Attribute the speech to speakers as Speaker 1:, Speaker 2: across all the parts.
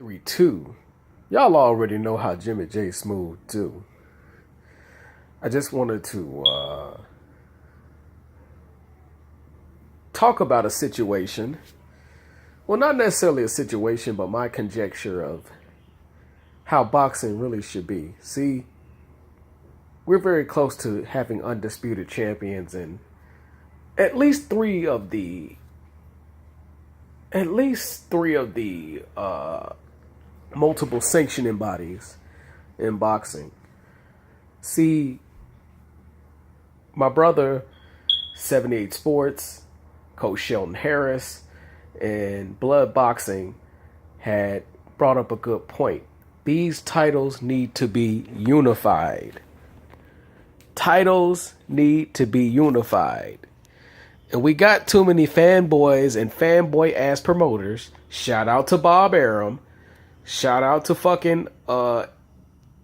Speaker 1: 3-2. Y'all already know how Jimmy J Smooth do. I just wanted to talk about a situation. Well, not necessarily a situation, but my conjecture of how boxing really should be. See, we're very close to having undisputed champions in at least three of the multiple sanctioning bodies in boxing. See, my brother, 78 Sports, Coach Shelton Harris, and Blood Boxing had brought up a good point. These titles need to be unified. Titles need to be unified. And we got too many fanboys and fanboy ass promoters. Shout out to Bob Arum. Shout out to fucking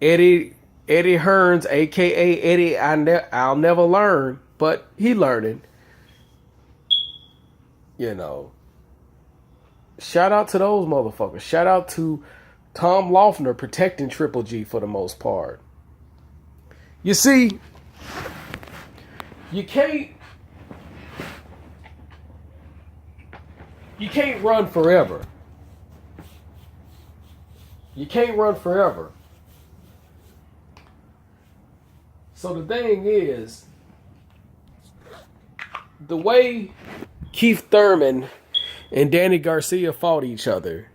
Speaker 1: Eddie Hearns, aka Eddie I'll never learn, but he learning. You know. Shout out to those motherfuckers. Shout out to Tom Loeffner protecting Triple G for the most part. You see, you can't run forever. You can't run forever. So the thing is, the way Keith Thurman and Danny Garcia fought each other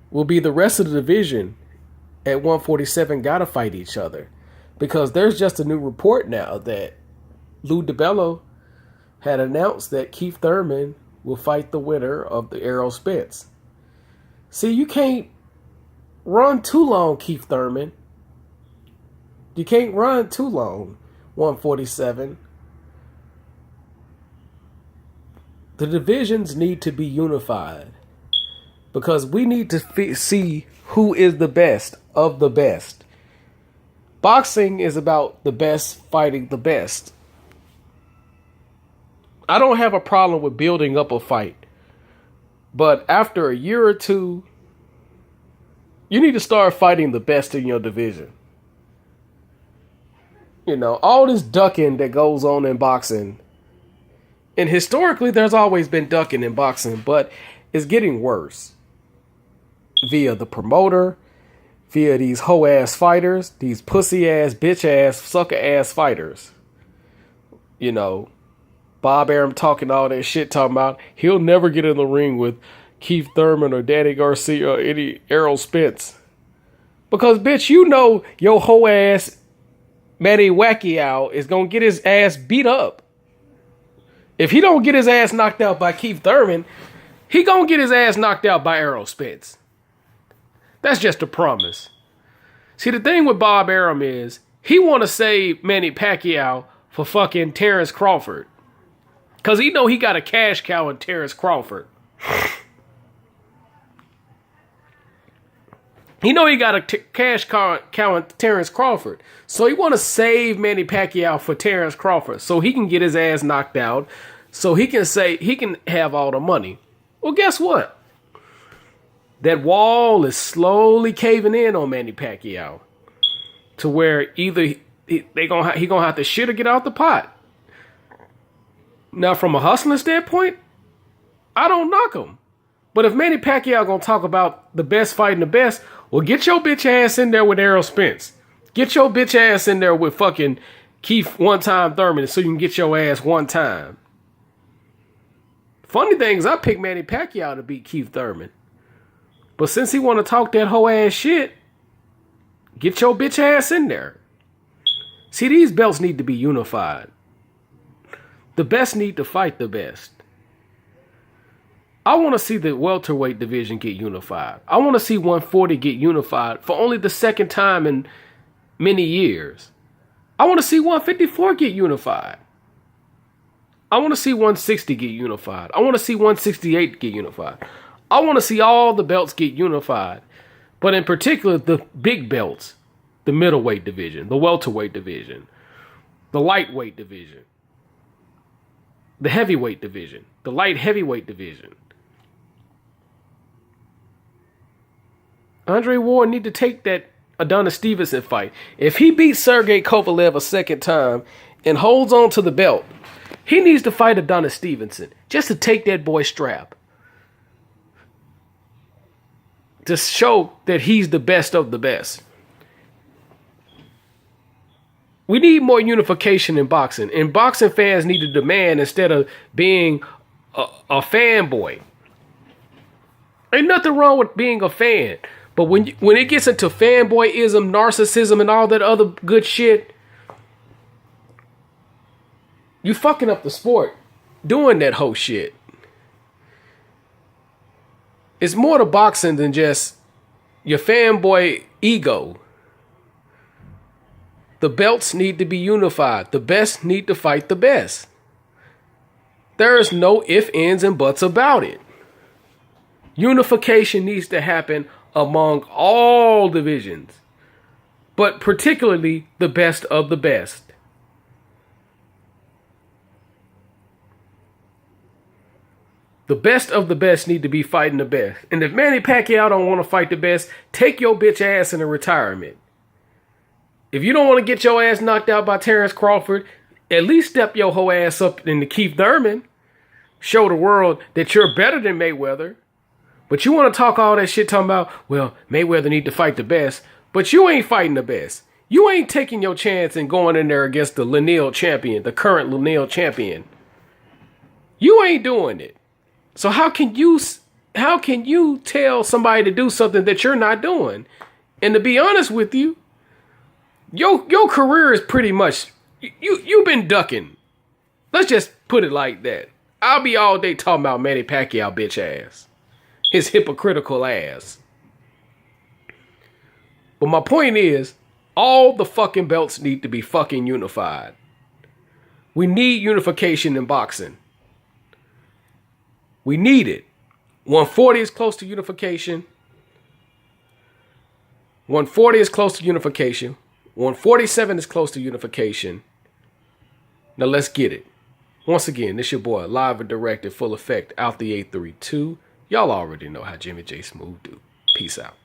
Speaker 1: will be the rest of the division at 147 gotta fight each other. Because there's just a new report now that Lou DiBello had announced that Keith Thurman will fight the winner of the Errol Spence. See, you can't run too long, Keith Thurman. You can't run too long, 147. The divisions need to be unified because we need to see who is the best of the best. Boxing is about the best fighting the best. I don't have a problem with building up a fight, but after a year or two, you need to start fighting the best in your division. You know, all this ducking that goes on in boxing, and historically there's always been ducking in boxing, but it's getting worse. Via the promoter, via these hoe-ass fighters, these pussy-ass, bitch-ass, sucker-ass fighters. You know, Bob Arum talking all that shit, talking about he'll never get in the ring with Keith Thurman or Danny Garcia or any Errol Spence. Because, bitch, you know your hoe-ass Manny Pacquiao is going to get his ass beat up. If he don't get his ass knocked out by Keith Thurman, he going to get his ass knocked out by Errol Spence. That's just a promise. See, the thing with Bob Arum is he want to save Manny Pacquiao for fucking Terrence Crawford. Because he know he got a cash cow in Terrence Crawford. He know he got a cash cow in Terrence Crawford. So he want to save Manny Pacquiao for Terrence Crawford so he can get his ass knocked out so he can say he can have all the money. Well, guess what? That wall is slowly caving in on Manny Pacquiao to where either he gonna have to shit or get out the pot. Now, from a hustling standpoint, I don't knock him. But if Manny Pacquiao gonna talk about the best fighting the best, well, get your bitch ass in there with Errol Spence. Get your bitch ass in there with fucking Keith one-time Thurman so you can get your ass one time. Funny thing is, I picked Manny Pacquiao to beat Keith Thurman. But since he want to talk that whole ass shit, get your bitch ass in there. See, these belts need to be unified. The best need to fight the best. I want to see the welterweight division get unified. I want to see 140 get unified for only the second time in many years. I want to see 154 get unified. I want to see 160 get unified. I want to see 168 get unified. I want to see all the belts get unified. But in particular, the big belts, the middleweight division, the welterweight division, the lightweight division, the heavyweight division, the light heavyweight division. Andre Ward need to take that Adonis Stevenson fight. If he beats Sergey Kovalev a second time and holds on to the belt, he needs to fight Adonis Stevenson just to take that boy's strap. To show that he's the best of the best. We need more unification in boxing. And boxing fans need to demand instead of being a fanboy. Ain't nothing wrong with being a fan. But when it gets into fanboyism, narcissism, and all that other good shit, you fucking up the sport doing that whole shit. It's more to boxing than just your fanboy ego. The belts need to be unified. The best need to fight the best. There is no ifs, ands, and buts about it. Unification needs to happen among all divisions, but particularly the best of the best. The best of the best need to be fighting the best. And if Manny Pacquiao don't want to fight the best, take your bitch ass into retirement. If you don't want to get your ass knocked out by Terrence Crawford, at least step your whole ass up into Keith Thurman. Show the world that you're better than Mayweather. But you want to talk all that shit talking about, well, Mayweather need to fight the best. But you ain't fighting the best. You ain't taking your chance and going in there against the lineal champion, the current lineal champion. You ain't doing it. So how can you tell somebody to do something that you're not doing? And to be honest with you, your career is pretty much, you've been ducking. Let's just put it like that. I'll be all day talking about Manny Pacquiao bitch ass. His hypocritical ass. But my point is, all the fucking belts need to be fucking unified. We need unification in boxing. We need it. 140 is close to unification. 140 is close to unification. 147 is close to unification. Now let's get it. Once again, this your boy, live and directed, full effect, out the 832. Y'all already know how Jimmy J Smooth do. Peace out.